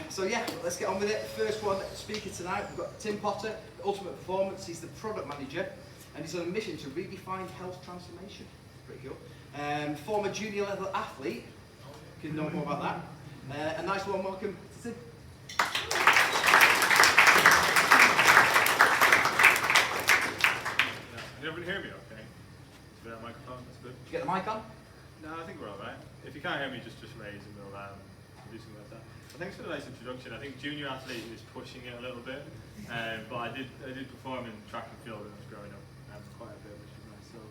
So yeah, let's get on with it. First one speaker tonight, we've got Tim Potter, Ultimate Performance. He's the product manager, and he's on a mission to redefine health transformation. Pretty cool. Former junior level athlete. Can know more about that. A nice warm welcome to Tim. Can everyone hear me okay? Is that microphone? That's good. Did you get the mic on? No, I think we're alright. If you can't hear me, just raise and we'll do something like that. Thanks for the nice introduction. I think junior athlete is pushing it a little bit, but I did perform in track and field when I was growing up quite a bit, which is nice. So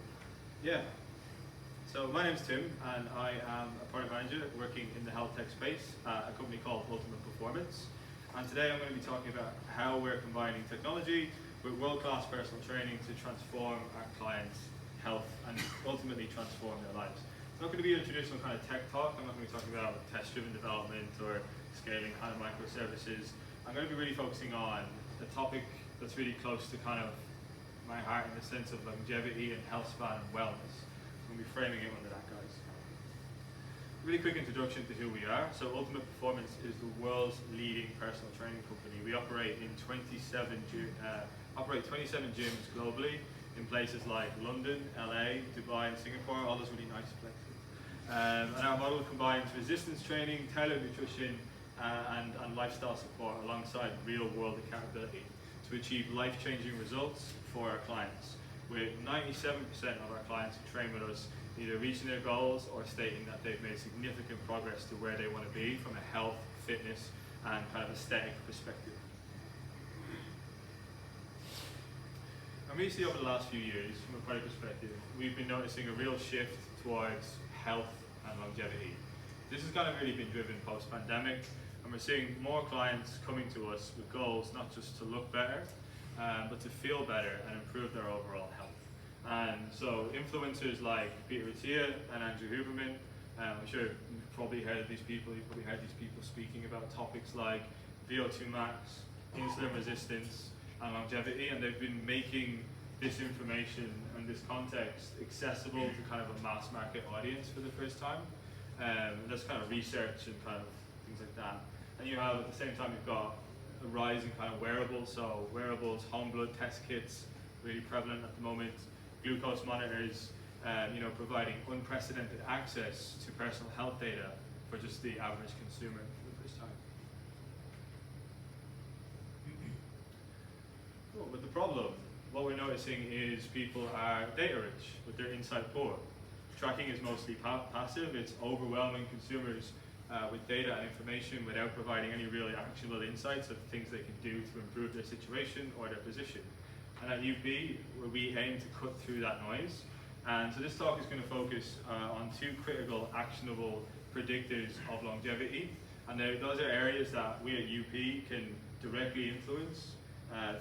yeah. So my name's Tim, and I am a product manager working in the health tech space at a company called Ultimate Performance. And today I'm going to be talking about how we're combining technology with world-class personal training to transform our clients' health and ultimately transform their lives. It's not going to be a traditional kind of tech talk. I'm not going to be talking about test-driven development or scaling kind of microservices. I'm going to be really focusing on a topic that's really close to kind of my heart in the sense of longevity and health span and wellness. I'm going to be framing it under that, guys. Really quick introduction to who we are. So Ultimate Performance is the world's leading personal training company. We operate in 27 gyms globally in places like London, LA, Dubai and Singapore, all those really nice places. And our model combines resistance training, tailored nutrition and lifestyle support alongside real world accountability to achieve life-changing results for our clients. With 97% of our clients who train with us either reaching their goals or stating that they've made significant progress to where they want to be from a health, fitness and kind of aesthetic perspective. And we see over the last few years, from a product perspective, we've been noticing a real shift towards health and longevity. This has kind of really been driven post-pandemic, and we're seeing more clients coming to us with goals not just to look better, but to feel better and improve their overall health. And so influencers like Peter Attia and Andrew Huberman, I'm sure you've probably heard of these people, speaking about topics like VO2 max, insulin resistance, and longevity, and they've been making this information and this context accessible to kind of a mass market audience for the first time. And that's kind of research and kind of things like that. And you have, at the same time, you've got a rise in kind of wearables, so wearables, home blood test kits, really prevalent at the moment, glucose monitors, providing unprecedented access to personal health data for just the average consumer for the first time. Cool. But the problem, what we're noticing is people are data rich with their insight poor. Tracking is mostly passive, it's overwhelming consumers with data and information without providing any really actionable insights of things they can do to improve their situation or their position. And at UP, we aim to cut through that noise. And so this talk is going to focus on two critical, actionable predictors of longevity. And those are areas that we at UP can directly influence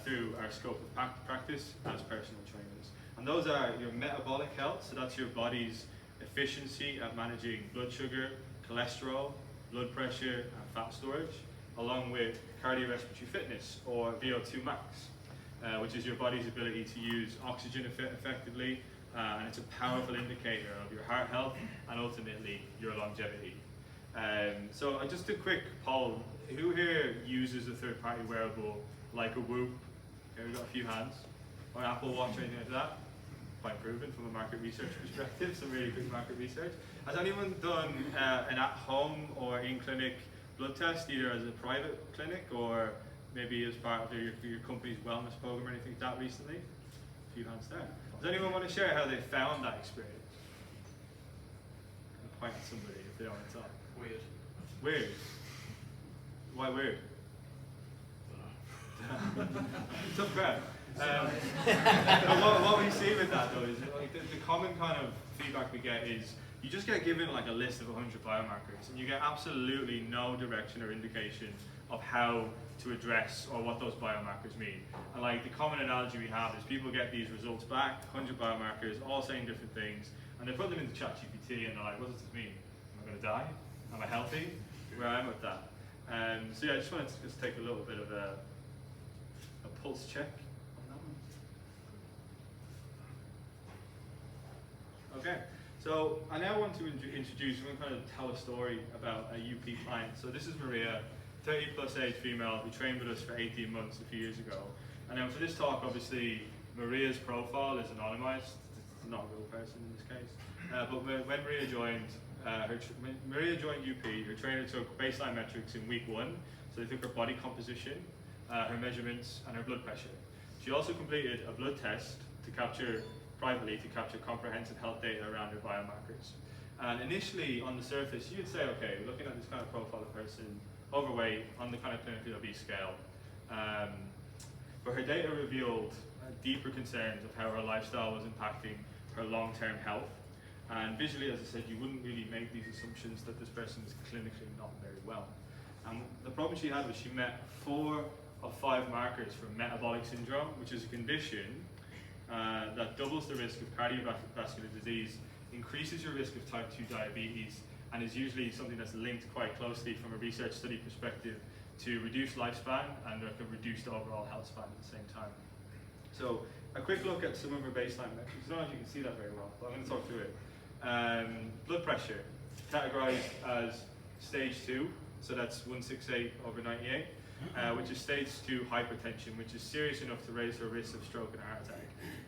through our scope of practice as personal trainers. And those are your metabolic health, so that's your body's efficiency at managing blood sugar, cholesterol, blood pressure, and fat storage, along with cardiorespiratory fitness, or VO2 max, which is your body's ability to use oxygen effectively, and it's a powerful indicator of your heart health and ultimately your longevity. So just a quick poll, who here uses a third-party wearable like a Whoop? Okay, we've got a few hands. Or Apple Watch or anything like that? Quite proven from a market research perspective, some really good market research. Has anyone done an at-home or in-clinic blood test, either as a private clinic or maybe as part of your company's wellness program or anything like that recently? A few hands there. Does anyone want to share how they found that experience? Point at somebody if they don't want to talk. Weird. Weird? Why weird? Tough crowd. What we see with that though is like the common kind of feedback we get is you just get given like a list of 100 biomarkers and you get absolutely no direction or indication of how to address or what those biomarkers mean. And like the common analogy we have is people get these results back, 100 biomarkers, all saying different things, and they put them into ChatGPT and they're like, what does this mean? Am I going to die? Am I healthy? Where I am with that. So yeah, I just wanted to just take a little bit of a pulse check on that one. Okay, so I now want to introduce, I'm going to kind of tell a story about a UP client. So this is Maria. 30 plus age female who trained with us for 18 months a few years ago. And then for this talk, obviously, Maria's profile is anonymized. It's not a real person in this case. But when Maria joined, Maria joined UP, her trainer took baseline metrics in week 1. So they took her body composition, her measurements, and her blood pressure. She also completed a blood test privately to capture comprehensive health data around her biomarkers. And initially, on the surface, you'd say, okay, looking at this kind of profile of person, overweight, on the kind of clinically obese scale. But her data revealed deeper concerns of how her lifestyle was impacting her long-term health. And visually, as I said, you wouldn't really make these assumptions that this person is clinically not very well. And the problem she had was she met 4 of 5 markers for metabolic syndrome, which is a condition that doubles the risk of cardiovascular disease, increases your risk of type 2 diabetes, and is usually something that's linked quite closely from a research study perspective to reduced lifespan and like a reduced overall health span at the same time. So a quick look at some of her baseline metrics. I don't know if you can see that very well, but I'm going to talk through it. Blood pressure, categorized as stage 2, so that's 168/98, which is stage 2 hypertension, which is serious enough to raise her risk of stroke and heart attack.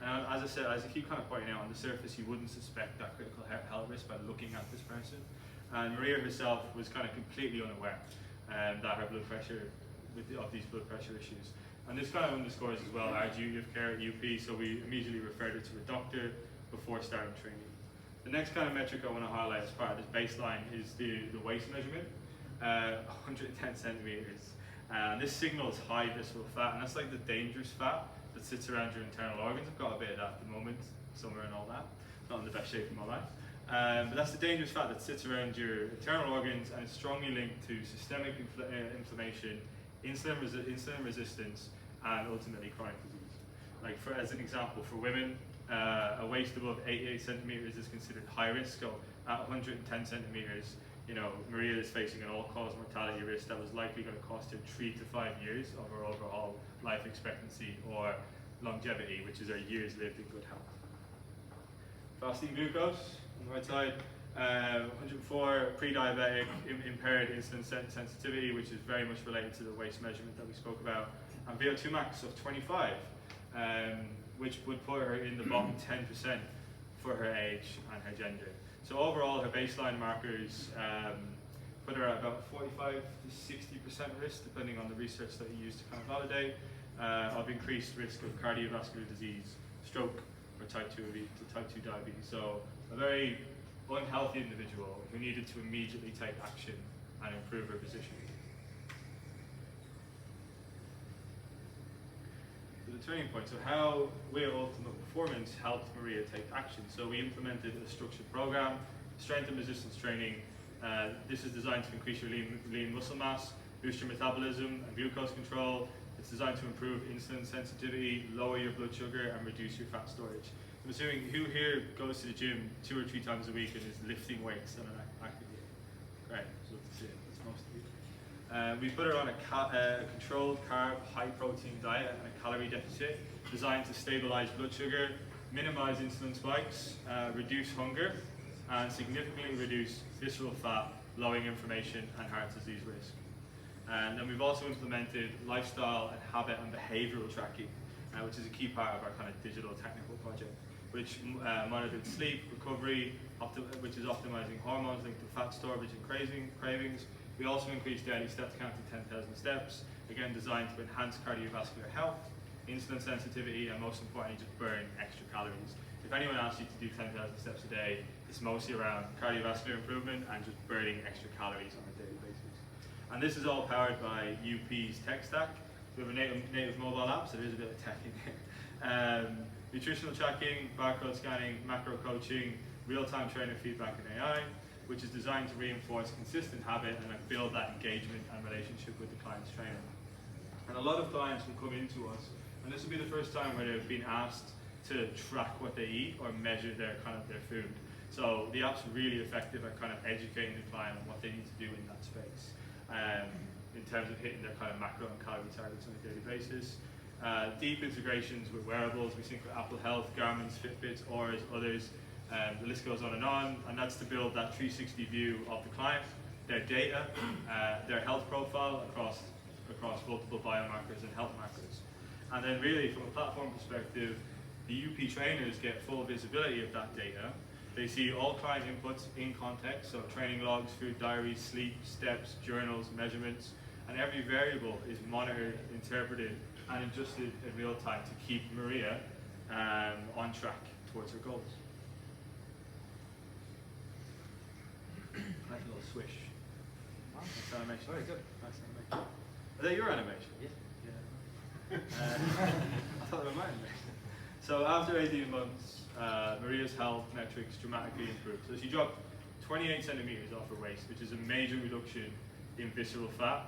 And as I said, as I keep kind of pointing out, on the surface you wouldn't suspect that critical health risk by looking at this person. And Maria herself was kind of completely unaware that her blood pressure, of these blood pressure issues. And this kind of underscores as well our duty of care at UP, so we immediately referred her to a doctor before starting training. The next kind of metric I want to highlight as part of this baseline is the waist measurement, 110 centimeters. This signals high visceral fat, and that's like the dangerous fat that sits around your internal organs. I've got a bit of that at the moment, somewhere and all that. Not in the best shape of my life. But that's the dangerous fat that sits around your internal organs, and it's strongly linked to systemic inflammation, insulin resistance, and ultimately chronic disease. Like as an example, for women, a waist above 88 centimeters is considered high risk. So at 110 centimeters, you know, Maria is facing an all-cause mortality risk that was likely going to cost her 3 to 5 years of her overall life expectancy, or longevity, which is her years lived in good health. Fasting glucose on the right side, 104, pre-diabetic, impaired insulin sensitivity, which is very much related to the waist measurement that we spoke about, and VO2 max of 25, which would put her in the bottom 10% for her age and her gender. So overall, her baseline markers put her at about 45 to 60% risk, depending on the research that you use to kind of validate, of increased risk of cardiovascular disease, stroke, or type 2 diabetes. So a very unhealthy individual who needed to immediately take action and improve her position. The turning point, so how Wear Ultimate Performance helped Maria take action. So we implemented a structured program, strength and resistance training. This is designed to increase your lean muscle mass, boost your metabolism and glucose control. It's designed to improve insulin sensitivity, lower your blood sugar, and reduce your fat storage. I'm assuming who here goes to the gym 2 or 3 times a week and is lifting weights on an active day? Great, so that's it. That's most of you. We put her on a controlled carb, high protein diet and a calorie deficit designed to stabilize blood sugar, minimize insulin spikes, reduce hunger, and significantly reduce visceral fat, lowering inflammation and heart disease risk. And then we've also implemented lifestyle and habit and behavioral tracking, which is a key part of our kind of digital technical project, which monitored sleep, recovery, which is optimizing hormones linked to fat storage and cravings. We also increased daily steps count to 10,000 steps, again designed to enhance cardiovascular health, insulin sensitivity, and most importantly, just burn extra calories. If anyone asks you to do 10,000 steps a day, it's mostly around cardiovascular improvement and just burning extra calories on a daily basis. And this is all powered by UP's tech stack. We have a native mobile app, so there is a bit of tech in there. Nutritional tracking, barcode scanning, macro coaching, real-time trainer feedback and AI, which is designed to reinforce consistent habit and build that engagement and relationship with the client's trainer. And a lot of clients will come into us, and this will be the first time where they've been asked to track what they eat or measure their food. So the app's really effective at kind of educating the client on what they need to do in that space, in terms of hitting their kind of macro and calorie targets on a daily basis. Deep integrations with wearables, we sync with Apple Health, Garmin's, Fitbits, Auras, others. The list goes on, and that's to build that 360 view of the client, their data, their health profile across multiple biomarkers and health markers. And then really from a platform perspective, the UP trainers get full visibility of that data. They see all client inputs in context, so training logs, food diaries, sleep, steps, journals, measurements, and every variable is monitored, interpreted, and adjusted in real time to keep Maria on track towards her goals. Nice little swish. Nice animation. Very good. Nice animation. Is that your animation? Yeah. I thought they were mine. So after 18 months, Maria's health metrics dramatically improved. So she dropped 28 centimeters off her waist, which is a major reduction in visceral fat,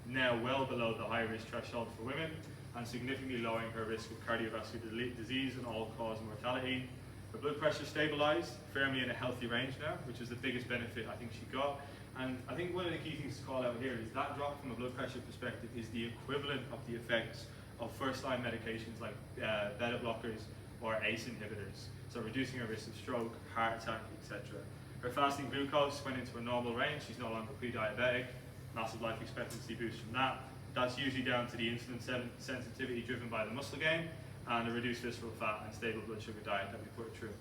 now well below the high-risk threshold for women, and significantly lowering her risk of cardiovascular disease and all-cause mortality. Her blood pressure stabilized, firmly in a healthy range now, which is the biggest benefit I think she got. And I think one of the key things to call out here is that drop from a blood pressure perspective is the equivalent of the effects of first-line medications like beta blockers or ACE inhibitors, so reducing her risk of stroke, heart attack, etc. Her fasting glucose went into a normal range. She's no longer pre-diabetic. Massive life expectancy boost from that. That's usually down to the insulin sensitivity driven by the muscle gain and a reduced visceral fat and stable blood sugar diet that we put her through.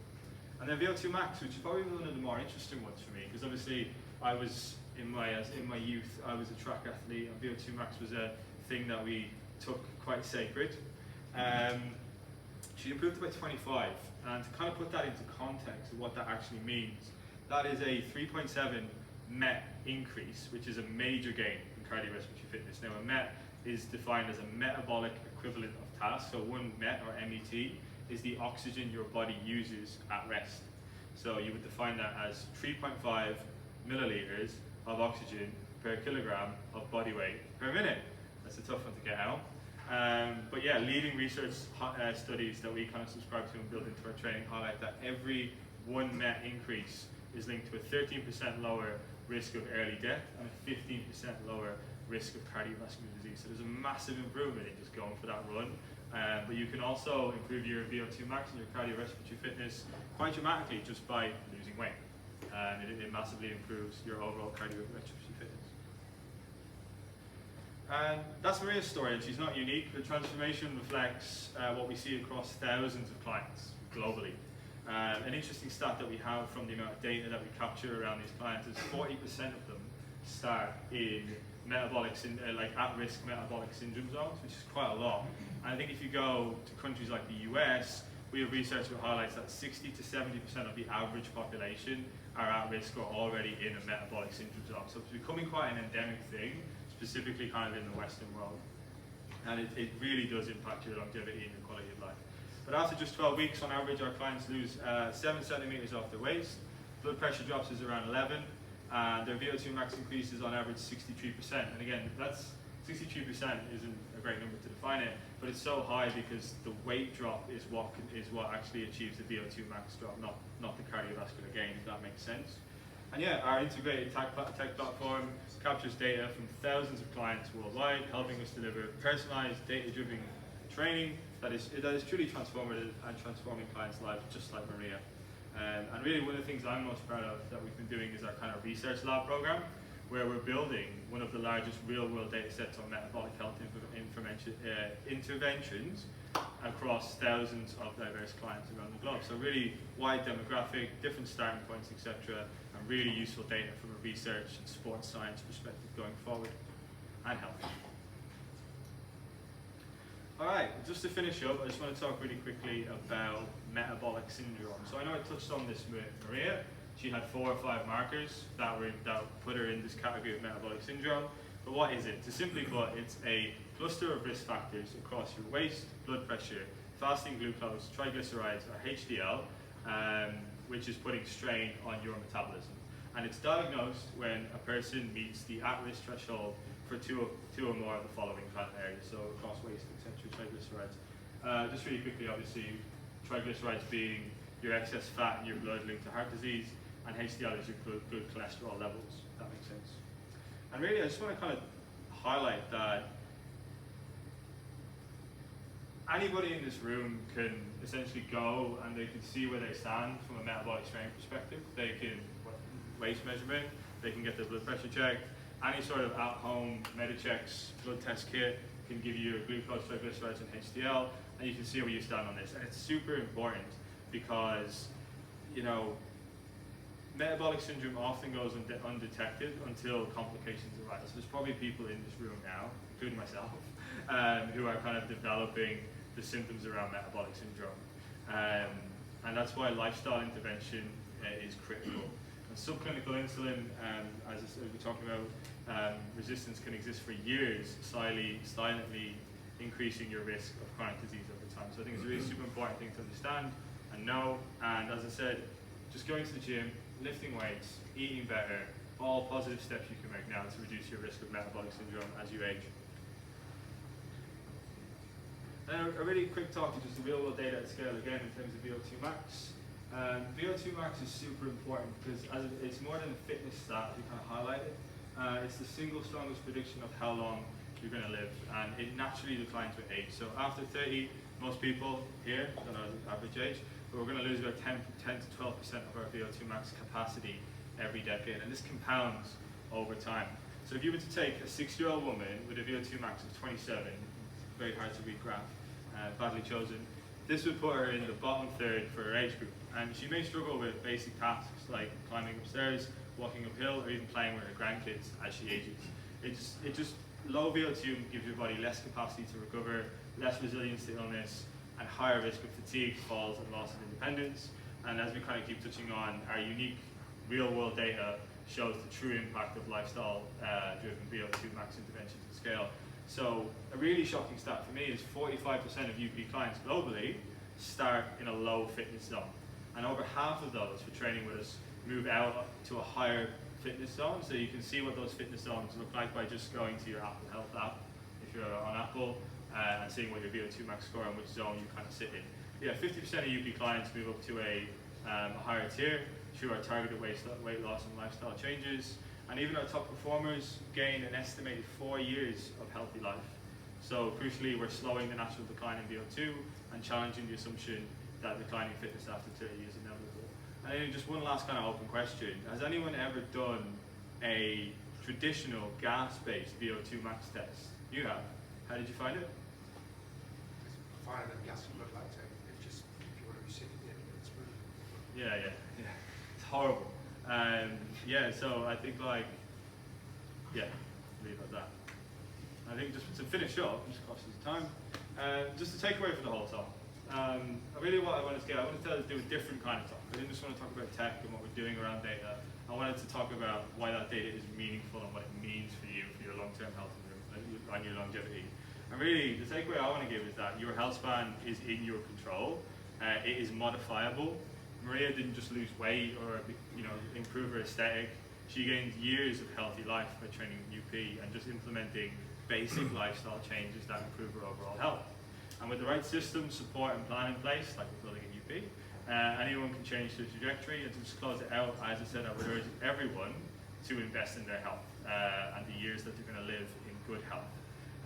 And then VO2 max, which is probably one of the more interesting ones for me, because obviously I was in my youth, I was a track athlete, and VO2 max was a thing that we took quite sacred. She improved to about 25, and to kind of put that into context of what that actually means, that is a 3.7 MET increase, which is a major gain in cardiorespiratory fitness. Now, a MET is defined as a metabolic equivalent of task. So one MET or MET is the oxygen your body uses at rest. So you would define that as 3.5 milliliters of oxygen per kilogram of body weight per minute. That's a tough one to get out. But yeah, leading research studies that we kind of subscribe to and build into our training highlight that every 1 MET increase is linked to a 13% lower risk of early death and a 15% lower risk of cardiovascular disease. So there's a massive improvement in just going for that run. But you can also improve your VO2 max and your cardiorespiratory fitness quite dramatically just by losing weight. It massively improves your overall cardiorespiratory fitness. And that's Maria's story, and she's not unique. The transformation reflects what we see across thousands of clients globally. An interesting stat that we have from the amount of data that we capture around these clients is 40% of them start in like at-risk metabolic syndrome zones, which is quite a lot. And I think if you go to countries like the US, we have research that highlights that 60 to 70% of the average population are at risk or already in a metabolic syndrome zone. So it's becoming quite an endemic thing, specifically kind of in the Western world. And it really does impact your longevity and your quality of life. But after just 12 weeks, on average, our clients lose 7 centimeters off their waist. Blood pressure drops is around 11. And their VO2 max increases on average 63%. And again, that's 63% isn't a great number to define it, but it's so high because the weight drop is what actually achieves the VO2 max drop, not the cardiovascular gain, if that makes sense. And yeah, our integrated tech platform captures data from thousands of clients worldwide, helping us deliver personalized, data-driven training that is truly transformative and transforming clients' lives, just like Maria. And really one of the things I'm most proud of that we've been doing is our kind of research lab program, where we're building one of the largest real-world data sets on metabolic health interventions across thousands of diverse clients around the globe. So really wide demographic, different starting points, etc., and really useful data from a research and sports science perspective going forward, and health. All right, just to finish up, I just want to talk really quickly about metabolic syndrome. So I know I touched on this with Maria. She had 4 or 5 markers that put her in this category of metabolic syndrome. But what is it? To simply put, it's a cluster of risk factors across your waist, blood pressure, fasting glucose, triglycerides, or HDL, which is putting strain on your metabolism. And it's diagnosed when a person meets the at-risk threshold for two or more of the following kind of areas, so across waist, etc., triglycerides. Just really quickly, obviously, triglycerides being your excess fat in your blood linked to heart disease, and HDL is your good cholesterol levels, if that makes sense. And really, I just want to kind of highlight that anybody in this room can essentially go and they can see where they stand from a metabolic strain perspective. They can waist measurement, they can get their blood pressure checked, any sort of at-home Medichecks blood test kit can give you your glucose, triglycerides, and HDL, and you can see where you stand on this. And it's super important because, you know, metabolic syndrome often goes undetected until complications arise. So there's probably people in this room now, including myself, who are kind of developing the symptoms around metabolic syndrome. And that's why lifestyle intervention is critical. And subclinical insulin, as we're talking about, resistance can exist for years, silently increasing your risk of chronic disease over time. So I think it's a really super important thing to understand and know. And as I said, just going to the gym, lifting weights, eating better, all positive steps you can make now to reduce your risk of metabolic syndrome as you age. And a really quick talk to just the real world data at scale again in terms of VO2 max. VO2 max is super important because it's more than a fitness stat, as we kind of highlighted. It's the single strongest prediction of how long you're going to live, and it naturally declines with age. So after 30, most people here, I don't know the average age, but we're going to lose about 10 to 12% of our VO2 max capacity every decade, and this compounds over time. So if you were to take a 6-year-old woman with a VO2 max of 27, very hard to read graph, badly chosen, this would put her in the bottom third for her age group, and she may struggle with basic tasks like climbing upstairs, walking uphill, or even playing with her grandkids as she ages. It just low VO2 gives your body less capacity to recover, less resilience to illness, and higher risk of fatigue, falls, and loss of independence. And as we kind of keep touching on, our unique real-world data shows the true impact of lifestyle-driven VO2 max interventions at scale. So a really shocking stat for me is 45% of UP clients globally start in a low fitness zone. And over half of those for training with us move out to a higher fitness zone. So you can see what those fitness zones look like by just going to your Apple Health app, if you're on Apple, and seeing what your VO2 max score and which zone you kind of sit in. Yeah, 50% of UP clients move up to a higher tier through our targeted weight loss and lifestyle changes. And even our top performers gain an estimated 4 years of healthy life. So crucially, we're slowing the natural decline in VO2 and challenging the assumption that declining fitness after 30 years is inevitable. And then just one last kind of open question. Has anyone ever done a traditional gas-based VO2 max test? You have. How did you find it? Fine, and gas and blood lactate. It's just, if you want to be sick at the end of it, it's really. Yeah. It's horrible. Yeah, so I think leave it at that. I think just to finish up, just conscious of time, just to take away from the whole talk. Really what I wanted to do a different kind of talk. I didn't just want to talk about tech and what we're doing around data. I wanted to talk about why that data is meaningful and what it means for you, for your long-term health and your longevity. And really, the takeaway I want to give is that your health span is in your control. It is modifiable. Maria didn't just lose weight or improve her aesthetic. She gained years of healthy life by training UP and just implementing basic lifestyle changes that improve her overall health. And with the right systems, support, and plan in place, like we're building at UP, anyone can change their trajectory. And to just close it out, as I said, I would urge everyone to invest in their health and the years that they're going to live in good health.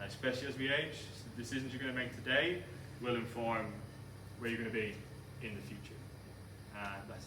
Especially as we age, the decisions you're going to make today will inform where you're going to be in the future. That's